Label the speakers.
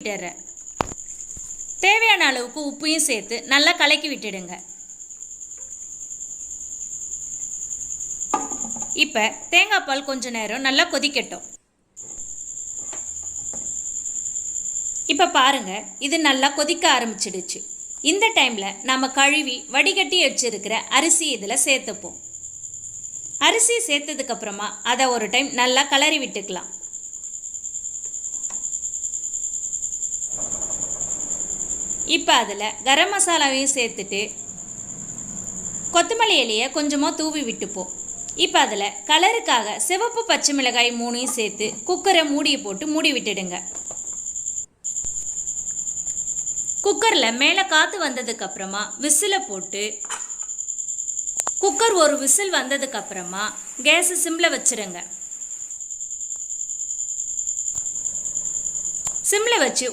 Speaker 1: விட்டுறேன். தேவையான அளவுக்கு உப்பையும் சேர்த்து நல்லா கலக்கி விட்டுடுங்க. இப்போ தேங்காய் பால் கொஞ்ச நேரம் நல்லா கொதிக்கட்டும். இப்போ பாருங்க, இது நல்லா கொதிக்க ஆரம்பிச்சிடுச்சு. இந்த டைமில் நம்ம கழுவி வடிகட்டி வச்சிருக்கிற அரிசி இதில் சேர்த்துப்போம். அரிசி சேர்த்ததுக்கப்புறமா அதை ஒரு டைம் நல்லா கிளறி விட்டுக்கலாம். இப்போ அதில் கரம் மசாலாவையும் சேர்த்துட்டு கொத்தமல்லி இலையை கொஞ்சமாக தூவி விட்டுப்போம். இப்போ அதில் கலருக்காக சிவப்பு பச்சை மிளகாய் 3 சேர்த்து குக்கரை மூடியை போட்டு மூடி விட்டுடுங்க. குக்கரில் மேலே காற்று வந்ததுக்கப்புறமா விசிலை போட்டு குக்கர் ஒரு விசில் வந்ததுக்கப்புறமா கேஸை சிம்மில் வச்சுருங்க. சிம்மில் வச்சு